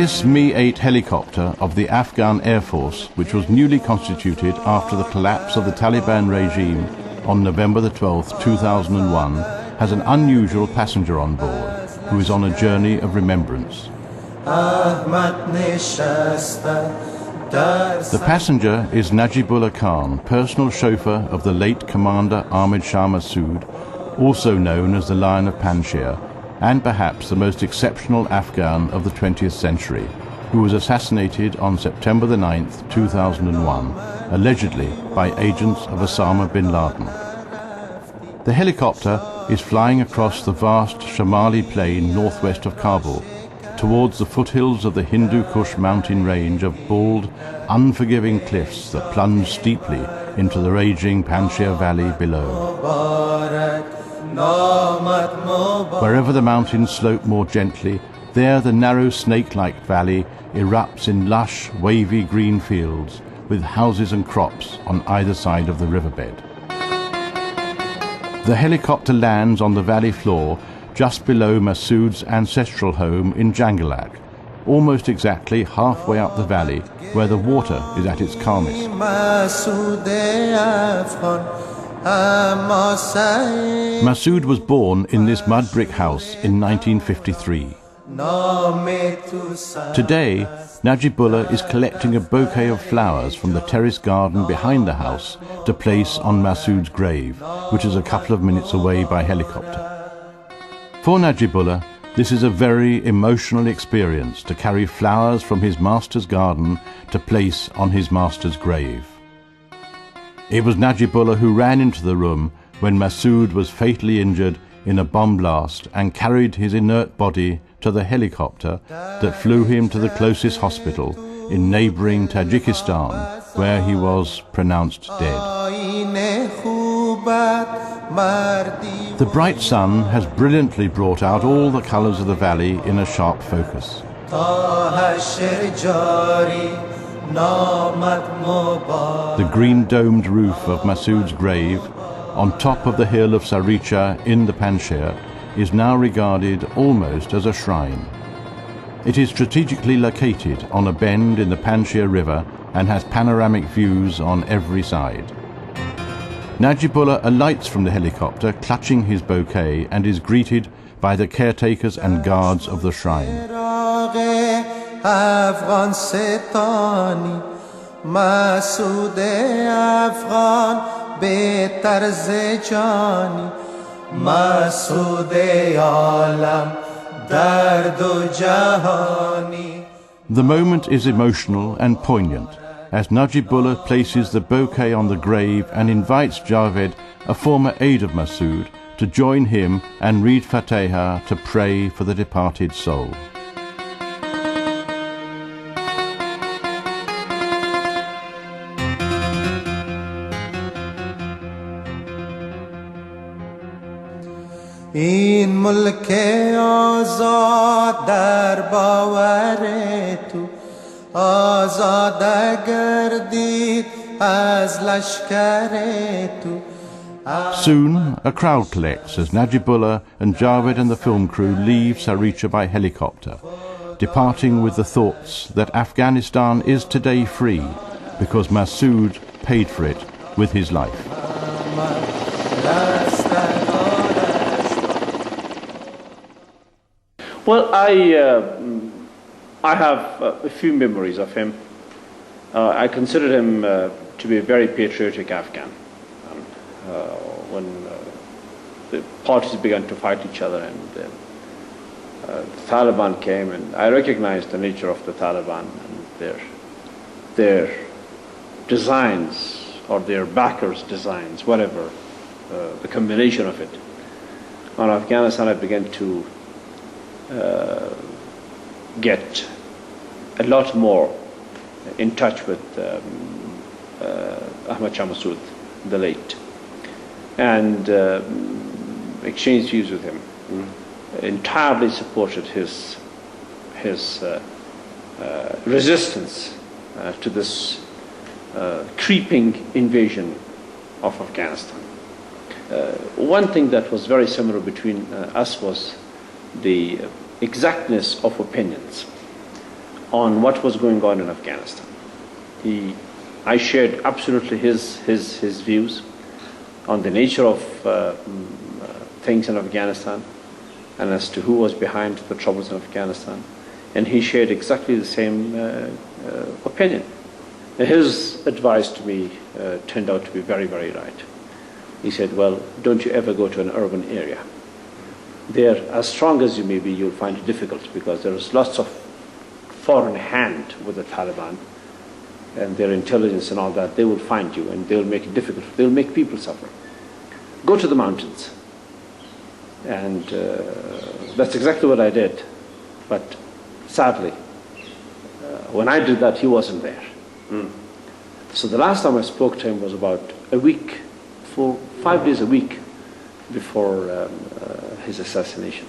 This Mi-8 helicopter of the Afghan Air Force, which was newly constituted after the collapse of the Taliban regime on November the 12th, 2001, has an unusual passenger on board, who is on a journey of remembrance. The passenger is Najibullah Khan, personal chauffeur of the late Commander Ahmad Shah Massoud, also known as the Lion of Panjshir, and perhaps the most exceptional Afghan of the 20th century, who was assassinated on September the 9th, 2001, allegedly by agents of Osama bin Laden. The helicopter is flying across the vast Shamali plain northwest of Kabul, towards the foothills of the Hindu Kush mountain range of bald, unforgiving cliffs that plunge steeply into the raging Panjshir Valley below. Wherever the mountains slope more gently, there the narrow snake-like valley erupts in lush, wavy green fields with houses and crops on either side of the riverbed. The helicopter lands on the valley floor just below Massoud's ancestral home in Jangalak, almost exactly halfway up the valley where the water is at its calmest. Massoud was born in this mud brick house in 1953. Today, Najibullah is collecting a bouquet of flowers from the terrace garden behind the house to place on Massoud's grave, which is a couple of minutes away by helicopter. For Najibullah, this is a very emotional experience to carry flowers from his master's garden to place on his master's grave. It was Najibullah who ran into the room when Massoud was fatally injured in a bomb blast and carried his inert body to the helicopter that flew him to the closest hospital in neighboring Tajikistan, where he was pronounced dead. The bright sun has brilliantly brought out all the colors of the valley in a sharp focus. The green domed roof of Massoud's grave, on top of the hill of Saricha in the Panjshir, is now regarded almost as a shrine. It is strategically located on a bend in the Panjshir River and has panoramic views on every side. Najibullah alights from the helicopter clutching his bouquet and is greeted by the caretakers and guards of the shrine. The moment is emotional and poignant as Najibullah places the bouquet on the grave and invites Javed, a former aide of Massoud, to join him and read Fatiha to pray for the departed soul. این ملک آزاد در باور تو آزاد گردید از لشکر تو. Soon, a crowd collects as Najibullah and Javed and the film crew leave Saricha by helicopter, departing with the thoughts that Afghanistan is today free because Massoud paid for it with his life. Well, I have a few memories of him. I consider him to be a very patriotic Afghan. When the parties began to fight each other and the Taliban came, and I recognized the nature of the Taliban and their designs or their backers' designs, whatever the combination of it. On Afghanistan, I began to get a lot more in touch with Ahmad Shah Massoud, the late, and exchanged views with him. Entirely supported his resistance to this creeping invasion of Afghanistan. One thing that was very similar between us was the exactness of opinions on what was going on in Afghanistan. I shared absolutely his views on the nature of things in Afghanistan and as to who was behind the troubles in Afghanistan. And he shared exactly the same opinion. His advice to me turned out to be very, very right. He said, well, don't you ever go to an urban area. There, as strong as you may be, you'll find it difficult because there is lots of foreign hand with the Taliban and their intelligence and all that. They will find you and they'll make it difficult. They'll make people suffer. Go to the mountains. And that's exactly what I did. But sadly, when I did that, he wasn't there. So the last time I spoke to him was about a week, 5 days a week before his assassination.